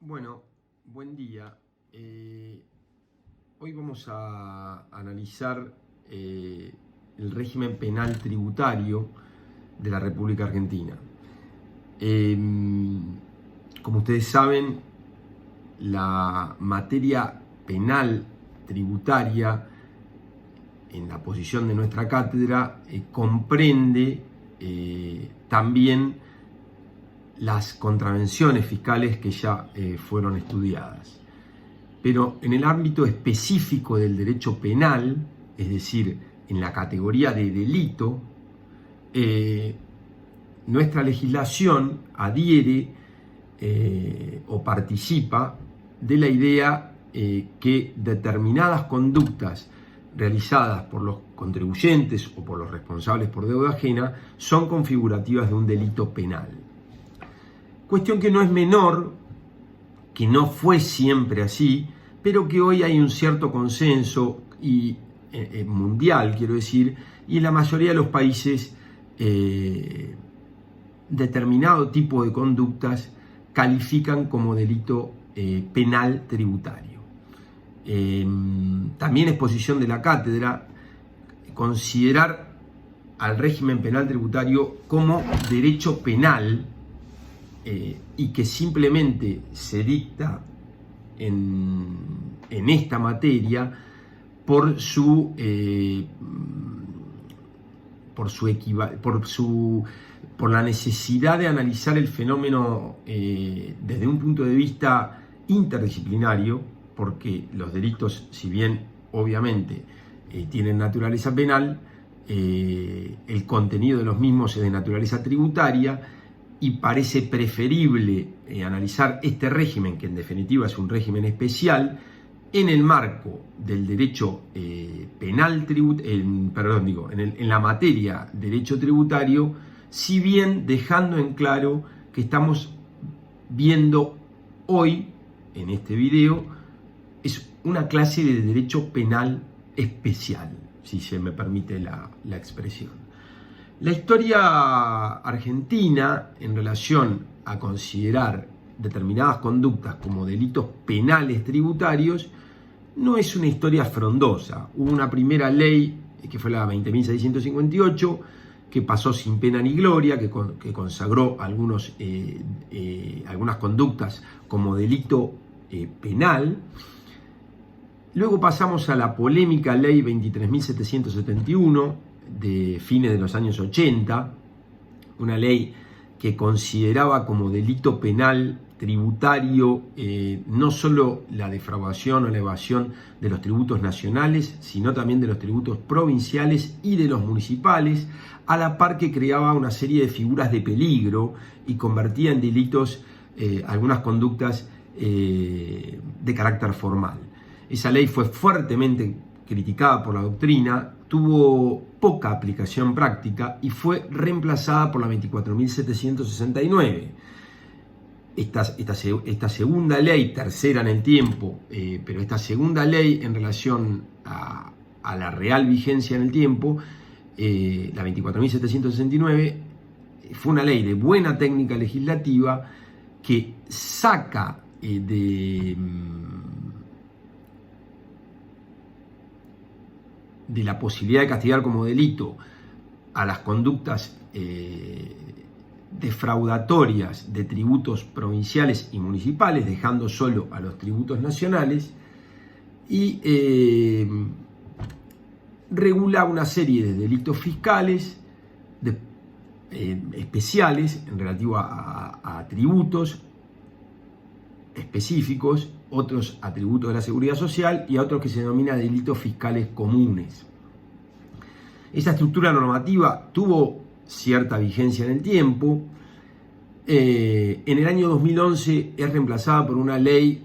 Bueno, buen día. Hoy vamos a analizar el régimen penal tributario de la República Argentina. Como ustedes saben, la materia penal tributaria en la posición de nuestra cátedra comprende también las contravenciones fiscales que ya fueron estudiadas. Pero en el ámbito específico del derecho penal, es decir, en la categoría de delito, nuestra legislación adhiere o participa de la idea que determinadas conductas realizadas por los contribuyentes o por los responsables por deuda ajena son configurativas de un delito penal. Cuestión que no es menor, que no fue siempre así, pero que hoy hay un cierto consenso mundial, quiero decir, y en la mayoría de los países determinado tipo de conductas califican como delito penal tributario. También es posición de la cátedra considerar al régimen penal tributario como derecho penal y que simplemente se dicta en esta materia por la necesidad de analizar el fenómeno desde un punto de vista interdisciplinario, porque los delitos, si bien obviamente tienen naturaleza penal, el contenido de los mismos es de naturaleza tributaria, y parece preferible analizar este régimen, que en definitiva es un régimen especial, en el marco del derecho penal tributario, en la materia derecho tributario, si bien dejando en claro que estamos viendo hoy, en este video, es una clase de derecho penal especial, si se me permite la expresión. La historia argentina en relación a considerar determinadas conductas como delitos penales tributarios no es una historia frondosa. Hubo una primera ley, que fue la 20.658, que pasó sin pena ni gloria, que consagró algunas conductas como delito penal. Luego pasamos a la polémica ley 23.771, de fines de los años 80, una ley que consideraba como delito penal tributario no solo la defraudación o la evasión de los tributos nacionales, sino también de los tributos provinciales y de los municipales, a la par que creaba una serie de figuras de peligro y convertía en delitos algunas conductas de carácter formal. Esa ley fue fuertemente criticada por la doctrina, tuvo poca aplicación práctica y fue reemplazada por la 24.769. Esta segunda ley, tercera en el tiempo, pero esta segunda ley en relación a la real vigencia en el tiempo, la 24.769, fue una ley de buena técnica legislativa que saca de la posibilidad de castigar como delito a las conductas defraudatorias de tributos provinciales y municipales, dejando solo a los tributos nacionales, y regula una serie de delitos fiscales especiales en relativo a tributos específicos, otros atributos de la seguridad social y a otros que se denomina delitos fiscales comunes. Esa estructura normativa tuvo cierta vigencia en el tiempo. En el año 2011 es reemplazada por una ley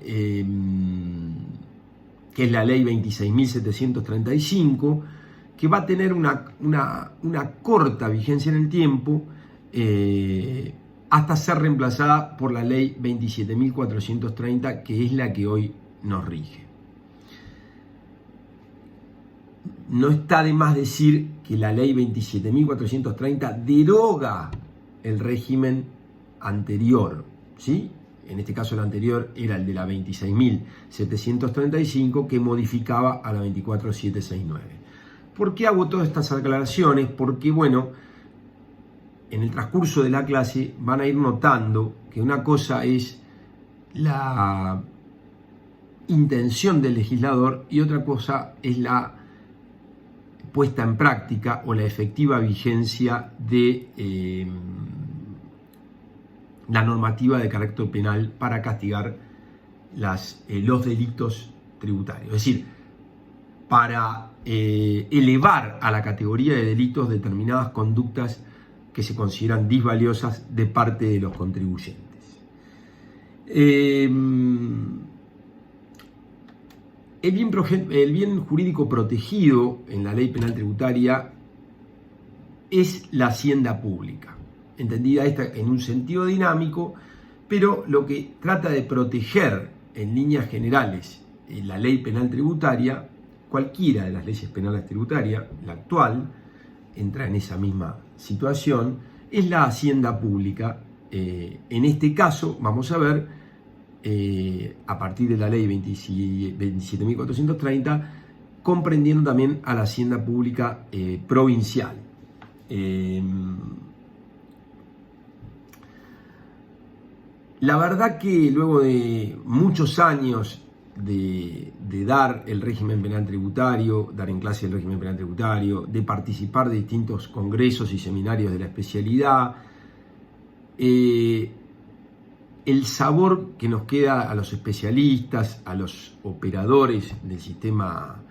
que es la ley 26.735, que va a tener una corta vigencia en el tiempo, hasta ser reemplazada por la ley 27.430, que es la que hoy nos rige. No está de más decir que la ley 27.430 deroga el régimen anterior, ¿sí? en este caso el anterior era el de la 26.735, que modificaba a la 24.769. ¿Por qué hago todas estas aclaraciones? Porque, bueno, en el transcurso de la clase van a ir notando que una cosa es la intención del legislador y otra cosa es la puesta en práctica o la efectiva vigencia de la normativa de carácter penal para castigar los delitos tributarios. Es decir, para elevar a la categoría de delitos determinadas conductas que se consideran disvaliosas de parte de los contribuyentes. El bien jurídico protegido en la ley penal tributaria es la hacienda pública, entendida esta en un sentido dinámico, pero lo que trata de proteger en líneas generales en la ley penal tributaria, cualquiera de las leyes penales tributarias, la actual entra en esa misma situación, es la hacienda pública. En este caso vamos a ver a partir de la ley 27.430, comprendiendo también a la hacienda pública provincial. La verdad que luego de muchos años de dar el régimen penal tributario, dar en clase el régimen penal tributario, de participar de distintos congresos y seminarios de la especialidad, el sabor que nos queda a los especialistas, a los operadores del sistema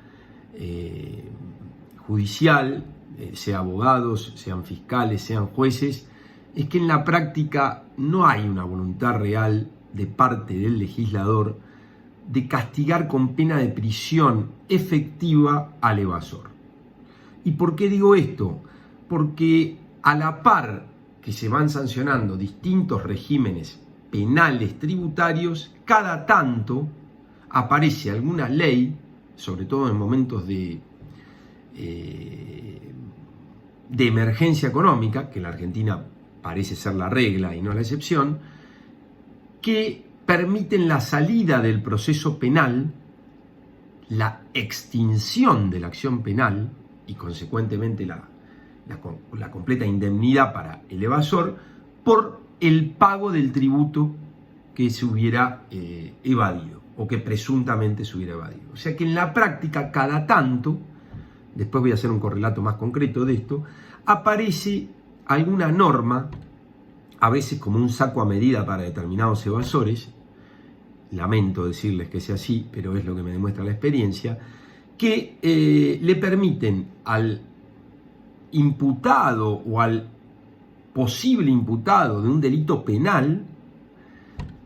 judicial, sean abogados, sean fiscales, sean jueces, es que en la práctica no hay una voluntad real de parte del legislador de castigar con pena de prisión efectiva al evasor. ¿Y por qué digo esto? Porque a la par que se van sancionando distintos regímenes penales tributarios, cada tanto aparece alguna ley, sobre todo en momentos de emergencia económica, que en la Argentina parece ser la regla y no la excepción, que permiten la salida del proceso penal, la extinción de la acción penal y consecuentemente la completa indemnidad para el evasor por el pago del tributo que se hubiera evadido o que presuntamente se hubiera evadido. O sea que en la práctica, cada tanto, después voy a hacer un correlato más concreto de esto, aparece alguna norma, a veces como un saco a medida para determinados evasores, lamento decirles que sea así, pero es lo que me demuestra la experiencia, que le permiten al imputado o al posible imputado de un delito penal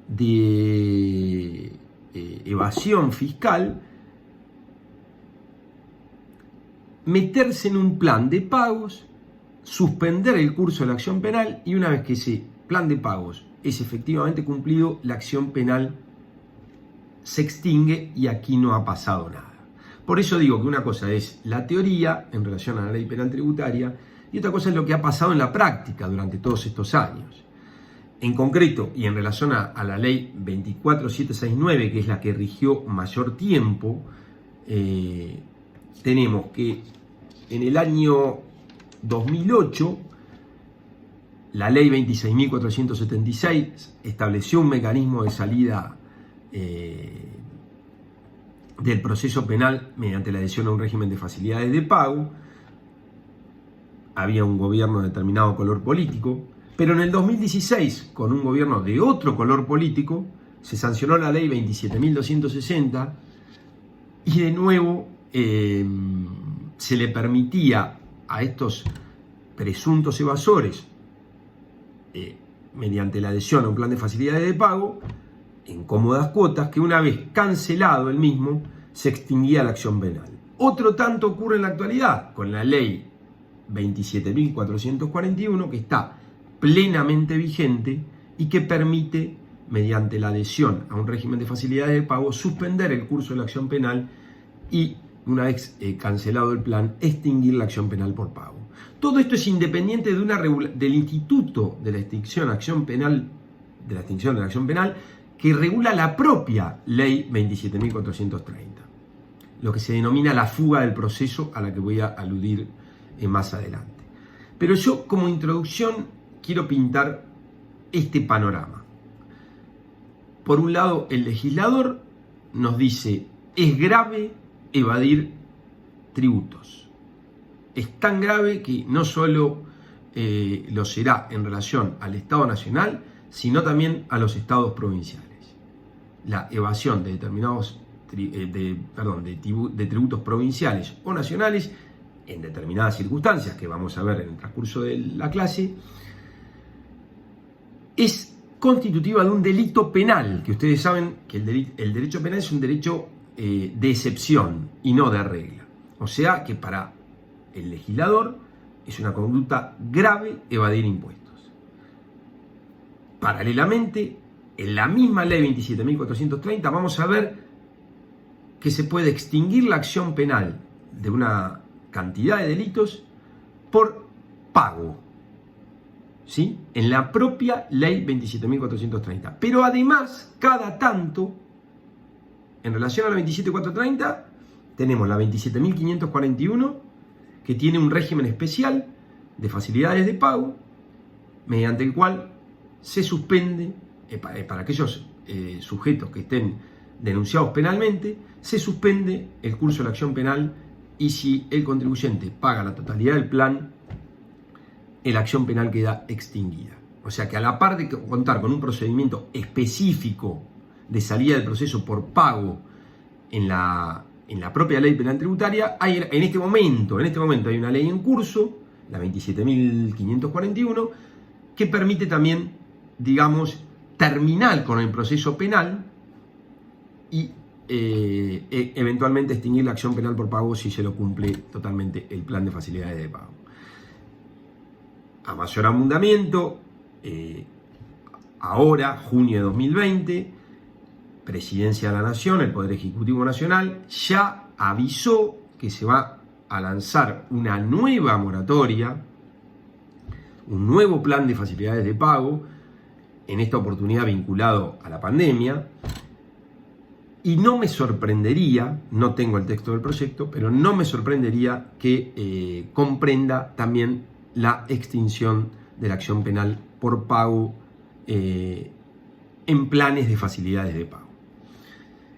de evasión fiscal meterse en un plan de pagos, suspender el curso de la acción penal y una vez que ese plan de pagos es efectivamente cumplido, la acción penal se extingue y aquí no ha pasado nada. Por eso digo que una cosa es la teoría en relación a la ley penal tributaria y otra cosa es lo que ha pasado en la práctica durante todos estos años. En concreto, y en relación a la ley 24.769, que es la que rigió mayor tiempo, tenemos que en el año 2008, la ley 26.476 estableció un mecanismo de salida del proceso penal mediante la adhesión a un régimen de facilidades de pago. Había un gobierno de determinado color político, pero en el 2016, con un gobierno de otro color político, se sancionó la ley 27.260 y de nuevo se le permitía a estos presuntos evasores, mediante la adhesión a un plan de facilidades de pago, en cómodas cuotas, que una vez cancelado el mismo, se extinguía la acción penal. Otro tanto ocurre en la actualidad, con la ley 27.441, que está plenamente vigente y que permite, mediante la adhesión a un régimen de facilidades de pago, suspender el curso de la acción penal y, una vez cancelado el plan, extinguir la acción penal por pago. Todo esto es independiente del Instituto de la Extinción de la Acción Penal, que regula la propia ley 27.430, lo que se denomina la fuga del proceso, a la que voy a aludir más adelante. Pero yo, como introducción, quiero pintar este panorama. Por un lado, el legislador nos dice: es grave evadir tributos. Es tan grave que no solo lo será en relación al Estado Nacional, sino también a los estados provinciales. La evasión de determinados de tributos provinciales o nacionales, en determinadas circunstancias que vamos a ver en el transcurso de la clase, es constitutiva de un delito penal, que ustedes saben que el derecho penal es un derecho de excepción y no de regla. O sea que para el legislador es una conducta grave evadir impuestos. Paralelamente, en la misma ley 27.430 vamos a ver que se puede extinguir la acción penal de una cantidad de delitos por pago, ¿sí? En la propia ley 27.430. Pero además, cada tanto, en relación a la 27.430, tenemos la 27.541, que tiene un régimen especial de facilidades de pago, mediante el cual se suspende, para aquellos sujetos que estén denunciados penalmente, se suspende el curso de la acción penal, y si el contribuyente paga la totalidad del plan, la acción penal queda extinguida. O sea que, a la par de contar con un procedimiento específico de salida del proceso por pago en la propia ley penal tributaria, en este momento hay una ley en curso, la 27.541, que permite también, digamos, terminar con el proceso penal y eventualmente extinguir la acción penal por pago si se lo cumple totalmente el plan de facilidades de pago. A mayor abundamiento, ahora, junio de 2020, Presidencia de la Nación, el Poder Ejecutivo Nacional, ya avisó que se va a lanzar una nueva moratoria, un nuevo plan de facilidades de pago, en esta oportunidad vinculado a la pandemia. Y no me sorprendería, no tengo el texto del proyecto, pero no me sorprendería que comprenda también la extinción de la acción penal por pago en planes de facilidades de pago.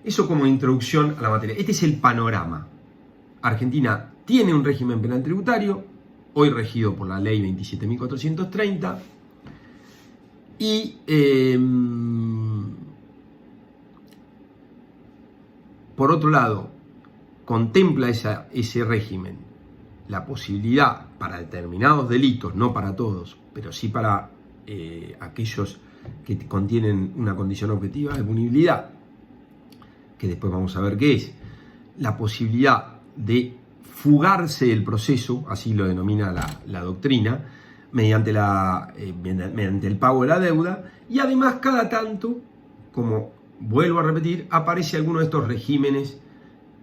Eso como introducción a la materia. Este es el panorama. Argentina tiene un régimen penal tributario, hoy regido por la ley 27.430, y por otro lado, contempla ese régimen la posibilidad para determinados delitos, no para todos, pero sí para aquellos que contienen una condición objetiva de punibilidad, que después vamos a ver qué es, la posibilidad de fugarse del proceso, así lo denomina la doctrina, mediante el pago de la deuda, y además cada tanto, como vuelvo a repetir, aparece alguno de estos regímenes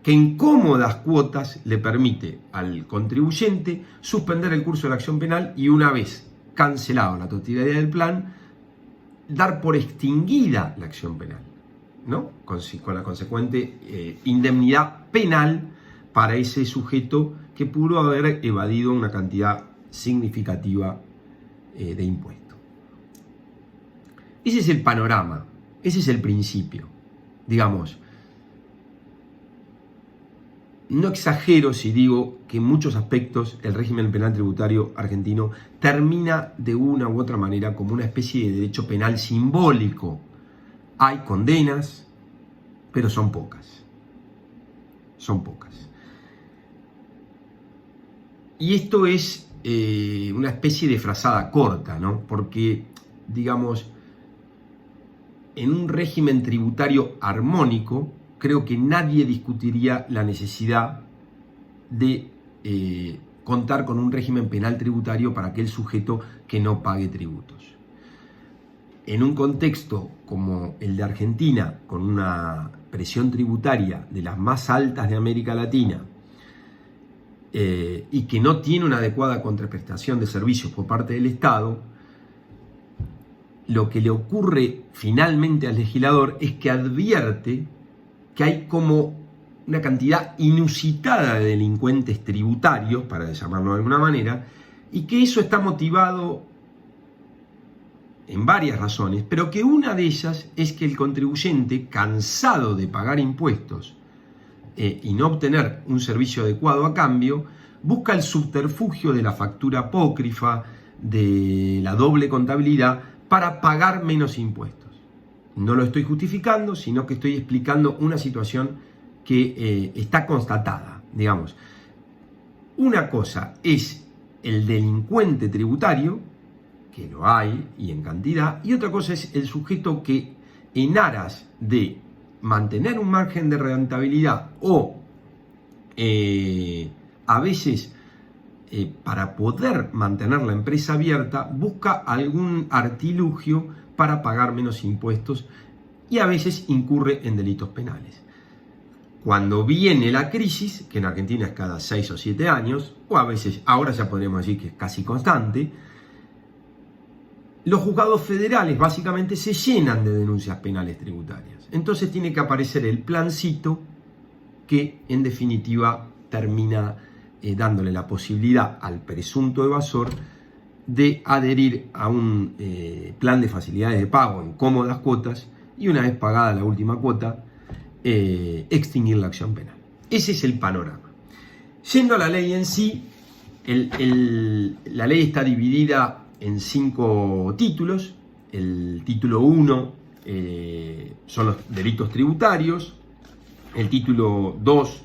que en cómodas cuotas le permite al contribuyente suspender el curso de la acción penal y, una vez cancelado la totalidad del plan, dar por extinguida la acción penal, ¿no? Con la consecuente indemnidad penal para ese sujeto que pudo haber evadido una cantidad significativa de impuestos. Ese es el panorama, ese es el principio. Digamos, no exagero si digo que en muchos aspectos el régimen penal tributario argentino termina de una u otra manera como una especie de derecho penal simbólico. Hay condenas, pero son pocas. Son pocas. Y esto es una especie de frazada corta, ¿no? Porque, digamos, en un régimen tributario armónico, creo que nadie discutiría la necesidad de contar con un régimen penal tributario para aquel sujeto que no pague tributos. En un contexto como el de Argentina, con una presión tributaria de las más altas de América Latina, y que no tiene una adecuada contraprestación de servicios por parte del Estado, lo que le ocurre finalmente al legislador es que advierte que hay como una cantidad inusitada de delincuentes tributarios, para llamarlo de alguna manera, y que eso está motivado en varias razones, pero que una de ellas es que el contribuyente, cansado de pagar impuestos y no obtener un servicio adecuado a cambio, busca el subterfugio de la factura apócrifa, de la doble contabilidad, para pagar menos impuestos. No lo estoy justificando, sino que estoy explicando una situación que está constatada, digamos. Una cosa es el delincuente tributario, que lo hay y en cantidad, y otra cosa es el sujeto que, en aras de mantener un margen de rentabilidad o a veces para poder mantener la empresa abierta, busca algún artilugio para pagar menos impuestos y a veces incurre en delitos penales. Cuando viene la crisis, que en Argentina es cada 6 o 7 años, o a veces, ahora ya podríamos decir que es casi constante, los juzgados federales básicamente se llenan de denuncias penales tributarias. Entonces tiene que aparecer el plancito que en definitiva termina dándole la posibilidad al presunto evasor de adherir a un plan de facilidades de pago en cómodas cuotas y una vez pagada la última cuota, extinguir la acción penal. Ese es el panorama. Yendo a la ley en sí, la ley está dividida en 5 títulos. El título 1 son los delitos tributarios. El título 2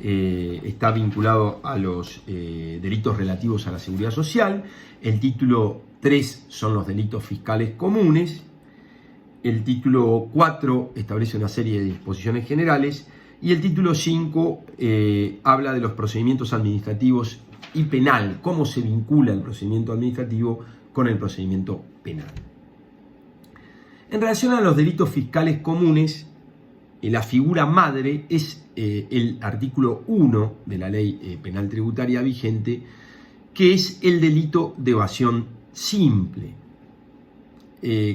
está vinculado a los delitos relativos a la seguridad social. El título 3 son los delitos fiscales comunes. El título 4 establece una serie de disposiciones generales. Y el título 5 habla de los procedimientos administrativos y penal, cómo se vincula el procedimiento administrativo con el procedimiento penal. En relación a los delitos fiscales comunes, la figura madre es el artículo 1 de la ley penal tributaria vigente, que es el delito de evasión simple.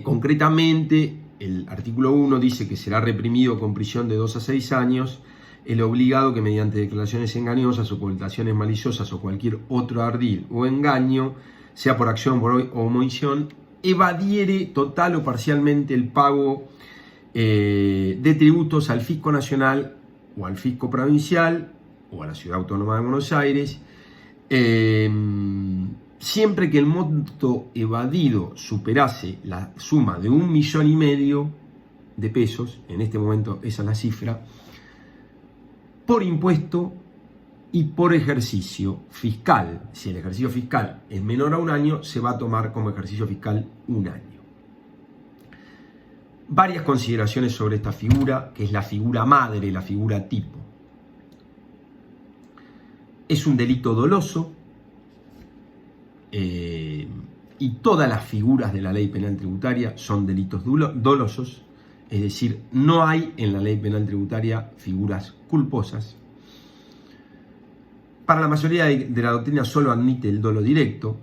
Concretamente, el artículo 1 dice que será reprimido con prisión de 2 a 6 años el obligado que mediante declaraciones engañosas, ocultaciones maliciosas o cualquier otro ardid o engaño, sea por acción o omisión, evadiere total o parcialmente el pago de tributos al fisco nacional o al fisco provincial o a la Ciudad Autónoma de Buenos Aires, siempre que el monto evadido superase la suma de 1,5 millones de pesos, en este momento esa es la cifra, por impuesto y por ejercicio fiscal. Si el ejercicio fiscal es menor a 1 año, se va a tomar como ejercicio fiscal 1 año. Varias consideraciones sobre esta figura, que es la figura madre, la figura tipo. Es un delito doloso, y todas las figuras de la ley penal tributaria son delitos dolosos, es decir, no hay en la ley penal tributaria figuras culposas. Para la mayoría de la doctrina solo admite el dolo directo.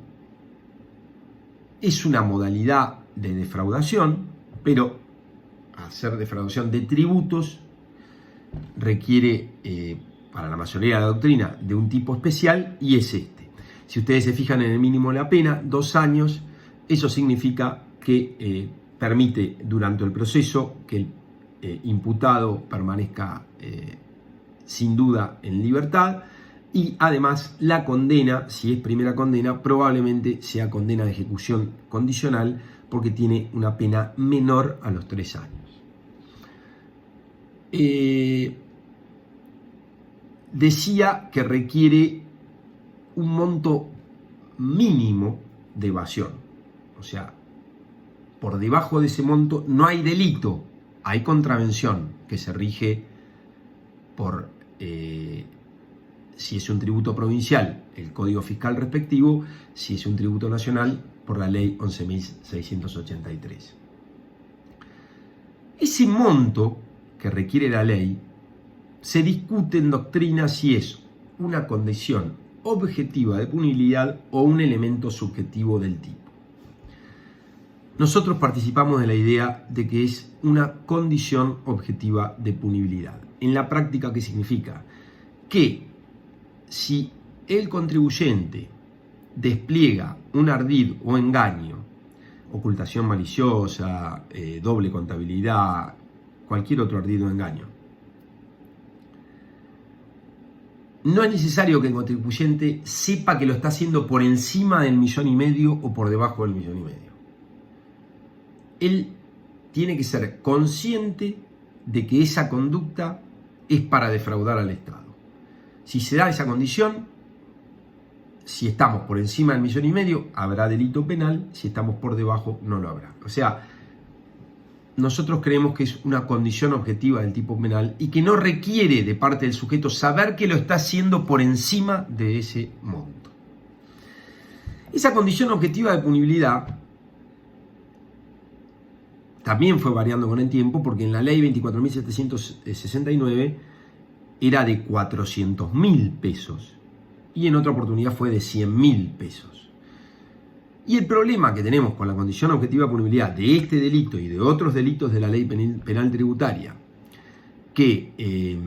Es una modalidad de defraudación, pero hacer defraudación de tributos requiere, para la mayoría de la doctrina, de un tipo especial, y es este. Si ustedes se fijan en el mínimo de la pena, 2 años, eso significa que permite durante el proceso que el imputado permanezca sin duda en libertad, y además la condena, si es primera condena, probablemente sea condena de ejecución condicional porque tiene una pena menor a los 3 años. Decía que requiere un monto mínimo de evasión, o sea, por debajo de ese monto no hay delito, hay contravención que se rige por, si es un tributo provincial, el código fiscal respectivo, si es un tributo nacional, por la ley 11.683. Ese monto que requiere la ley se discute en doctrina si es una condición objetiva de punibilidad o un elemento subjetivo del tipo. nosotros participamos de la idea de que es una condición objetiva de punibilidad. En la práctica, ¿qué significa? Que si el contribuyente despliega un ardid o engaño, ocultación maliciosa, doble contabilidad, cualquier otro ardid o engaño, no es necesario que el contribuyente sepa que lo está haciendo por encima del 1,5 millones o por debajo del 1,5 millones. Él tiene que ser consciente de que esa conducta es para defraudar al Estado. Si se da esa condición, si estamos por encima del 1,5 millones, habrá delito penal; si estamos por debajo, no lo habrá. O sea, nosotros creemos que es una condición objetiva del tipo penal y que no requiere de parte del sujeto saber que lo está haciendo por encima de ese monto. Esa condición objetiva de punibilidad también fue variando con el tiempo, porque en la ley 24.769 era de 400.000 pesos y en otra oportunidad fue de 100.000 pesos. Y el problema que tenemos con la condición objetiva de punibilidad de este delito y de otros delitos de la ley penal tributaria, que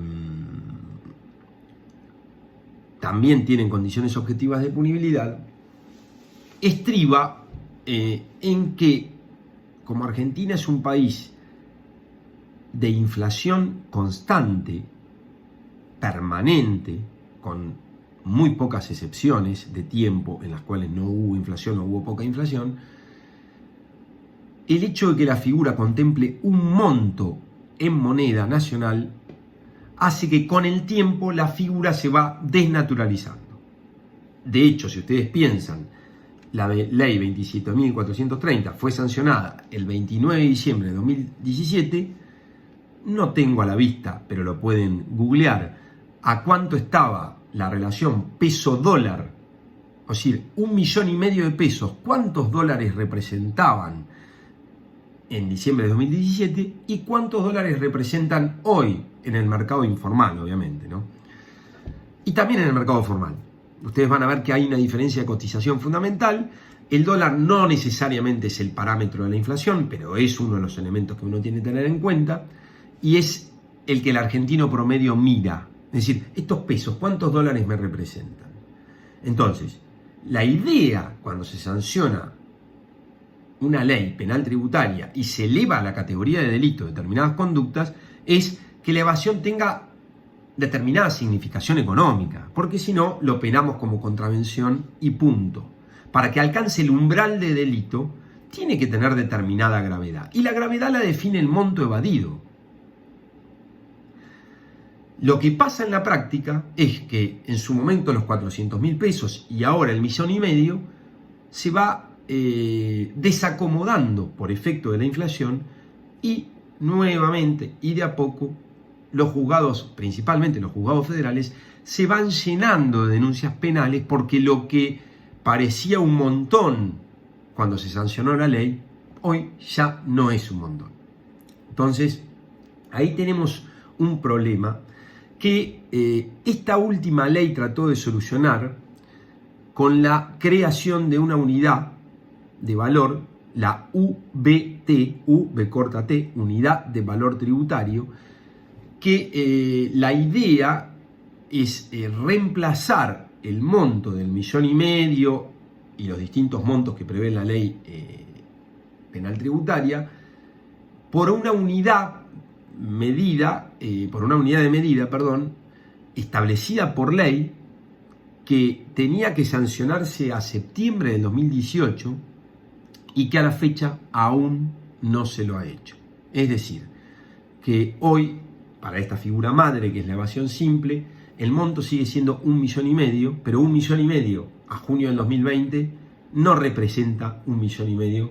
también tienen condiciones objetivas de punibilidad, estriba en que, como Argentina es un país de inflación constante, permanente, con muy pocas excepciones de tiempo en las cuales no hubo inflación o hubo poca inflación, el hecho de que la figura contemple un monto en moneda nacional hace que con el tiempo la figura se va desnaturalizando. De hecho, si ustedes piensan, la ley 27.430 fue sancionada el 29 de diciembre de 2017, no tengo a la vista, pero lo pueden googlear, a cuánto estaba la relación peso-dólar, es decir, 1,5 millones de pesos, cuántos dólares representaban en diciembre de 2017 y cuántos dólares representan hoy en el mercado informal, obviamente, ¿no? Y también en el mercado formal. Ustedes van a ver que hay una diferencia de cotización fundamental. El dólar no necesariamente es el parámetro de la inflación, pero es uno de los elementos que uno tiene que tener en cuenta, y es el que el argentino promedio mira. Es decir, estos pesos, ¿cuántos dólares me representan? Entonces, la idea cuando se sanciona una ley penal tributaria y se eleva a la categoría de delito determinadas conductas es que la evasión tenga determinada significación económica, porque si no lo penamos como contravención y punto. Para que alcance el umbral de delito tiene que tener determinada gravedad, y la gravedad la define el monto evadido. Lo que pasa en la práctica es que en su momento los 400.000 pesos y ahora el 1,5 millones se va desacomodando por efecto de la inflación, y nuevamente y de a poco los juzgados, principalmente los juzgados federales, se van llenando de denuncias penales, porque lo que parecía un montón cuando se sancionó la ley, hoy ya no es un montón. Entonces, ahí tenemos un problema que esta última ley trató de solucionar con la creación de una unidad de valor, la UBT, Unidad de Valor Tributario, que la idea es reemplazar el monto del 1,5 millones y los distintos montos que prevé la ley penal tributaria por una unidad de medida, establecida por ley, que tenía que sancionarse a septiembre del 2018 y que a la fecha aún no se lo ha hecho. Es decir, que hoy, para esta figura madre que es la evasión simple, el monto sigue siendo 1,5 millones, pero 1,5 millones a junio del 2020 no representa 1,5 millones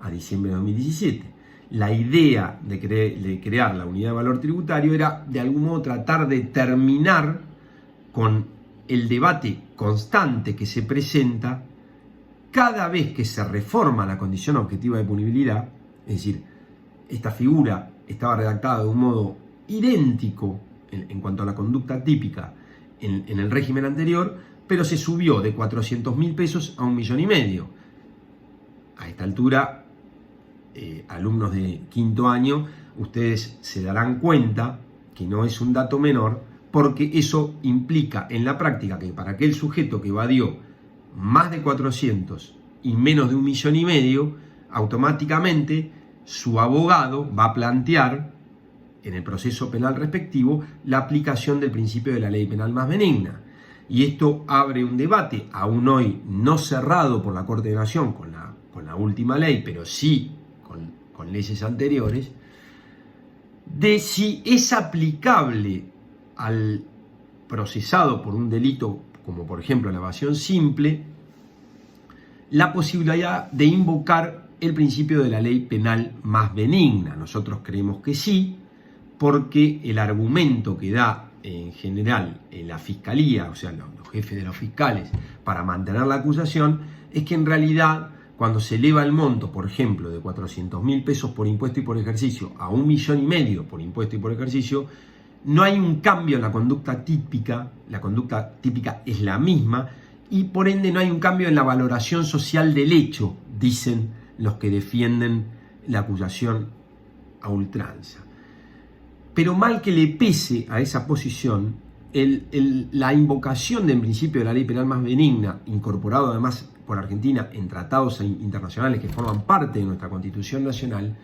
a diciembre de 2017. La idea de crear la unidad de valor tributario era de algún modo tratar de terminar con el debate constante que se presenta cada vez que se reforma la condición objetiva de punibilidad. Es decir, esta figura estaba redactada de un modo idéntico en cuanto a la conducta típica en el régimen anterior, pero se subió de 400.000 pesos a 1,5 millones. A esta altura alumnos de quinto año, ustedes se darán cuenta que no es un dato menor, porque eso implica en la práctica que para aquel sujeto que evadió más de 400 y menos de 1,5 millones, automáticamente su abogado va a plantear en el proceso penal respectivo la aplicación del principio de la ley penal más benigna. Y esto abre un debate, aún hoy no cerrado por la Corte de Nación con la última ley, pero sí con leyes anteriores, de si es aplicable al procesado por un delito como por ejemplo la evasión simple la posibilidad de invocar el principio de la ley penal más benigna. Nosotros creemos que sí, porque el argumento que da en general en la fiscalía, o sea, los jefes de los fiscales, para mantener la acusación, es que en realidad cuando se eleva el monto, por ejemplo, de 400.000 pesos por impuesto y por ejercicio a 1,5 millones por impuesto y por ejercicio, no hay un cambio en la conducta típica es la misma, y por ende no hay un cambio en la valoración social del hecho, dicen los que defienden la acusación a ultranza. Pero mal que le pese a esa posición, la invocación del principio de la ley penal más benigna, incorporado además por Argentina en tratados internacionales que forman parte de nuestra Constitución Nacional,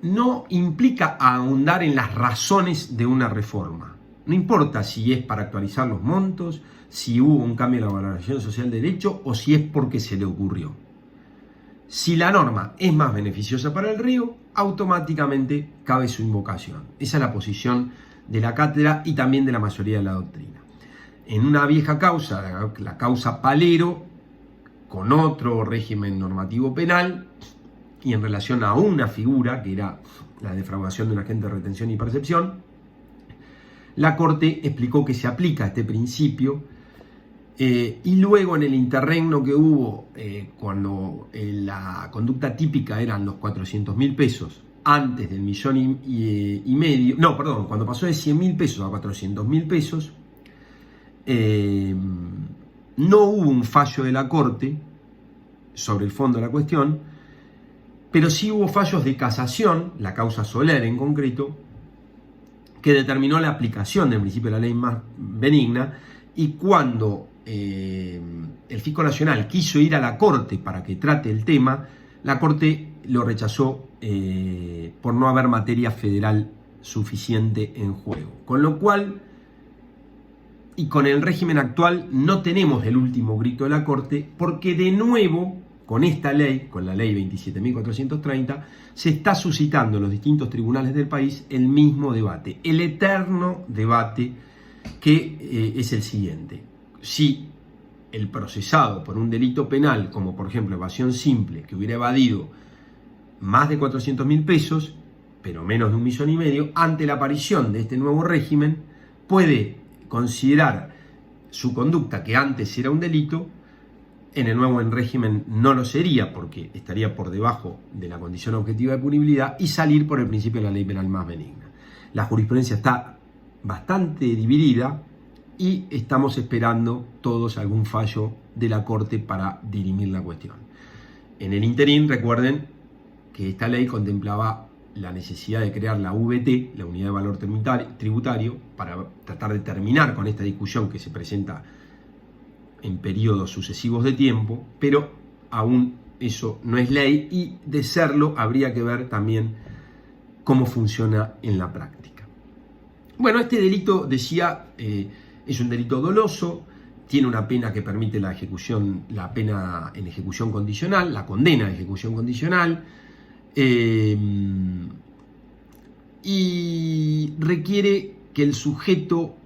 no implica ahondar en las razones de una reforma. No importa si es para actualizar los montos, si hubo un cambio en la valoración social del hecho o si es porque se le ocurrió. Si la norma es más beneficiosa para el río, automáticamente cabe su invocación. Esa es la posición de la cátedra y también de la mayoría de la doctrina. En una vieja causa, la causa Palero, con otro régimen normativo penal, y en relación a una figura, que era la defraudación de un agente de retención y percepción, la Corte explicó que se aplica este principio, y luego en el interregno que hubo, cuando la conducta típica eran los 400.000 pesos, antes del 1,5 millones, cuando pasó de 100.000 pesos a 400.000 pesos, no hubo un fallo de la Corte sobre el fondo de la cuestión, pero sí hubo fallos de casación, la causa Soler en concreto, que determinó la aplicación del principio de la ley más benigna, y cuando el Fisco Nacional quiso ir a la Corte para que trate el tema, la Corte lo rechazó por no haber materia federal suficiente en juego. Con lo cual, y con el régimen actual, no tenemos el último grito de la Corte, porque de nuevo, con esta ley, con la ley 27.430, se está suscitando en los distintos tribunales del país el mismo debate, el eterno debate que es el siguiente. Si el procesado por un delito penal, como por ejemplo evasión simple, que hubiera evadido más de 400.000 pesos, pero menos de 1,5 millones, ante la aparición de este nuevo régimen, puede considerar su conducta, que antes era un delito, en el nuevo régimen no lo sería, porque estaría por debajo de la condición objetiva de punibilidad, y salir por el principio de la ley penal más benigna. La jurisprudencia está bastante dividida y estamos esperando todos algún fallo de la Corte para dirimir la cuestión. En el interín, recuerden que esta ley contemplaba la necesidad de crear la UVT, la Unidad de Valor Tributario, para tratar de terminar con esta discusión que se presenta en periodos sucesivos de tiempo, pero aún eso no es ley, y de serlo habría que ver también cómo funciona en la práctica. Bueno, este delito, decía, es un delito doloso, tiene una pena que permite la ejecución, la pena en ejecución condicional, la condena de ejecución condicional, y requiere que el sujeto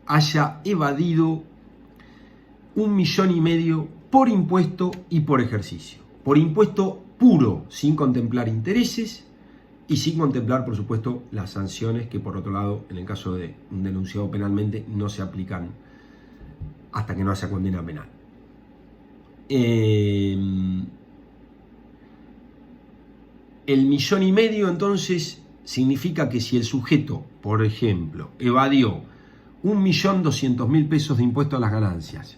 haya evadido 1,5 millones por impuesto y por ejercicio. Por impuesto puro, sin contemplar intereses y sin contemplar, por supuesto, las sanciones que, por otro lado, en el caso de un denunciado penalmente, no se aplican hasta que no haya condena penal. El 1,5 millones, entonces, significa que si el sujeto, por ejemplo, evadió 1.200.000 pesos de impuesto a las ganancias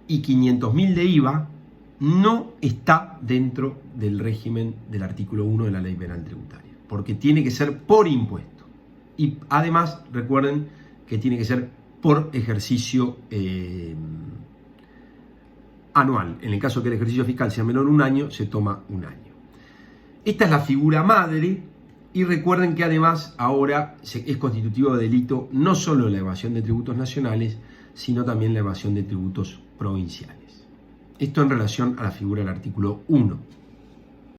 y 500.000 de IVA, no está dentro del régimen del artículo 1 de la Ley Penal Tributaria, porque tiene que ser por impuesto. Y además, recuerden que tiene que ser por ejercicio anual. En el caso que el ejercicio fiscal sea menor a un año, se toma un año. Esta es la figura madre, y recuerden que además ahora es constitutivo de delito no solo la evasión de tributos nacionales, sino también la evasión de tributos provinciales. Esto en relación a la figura del artículo 1.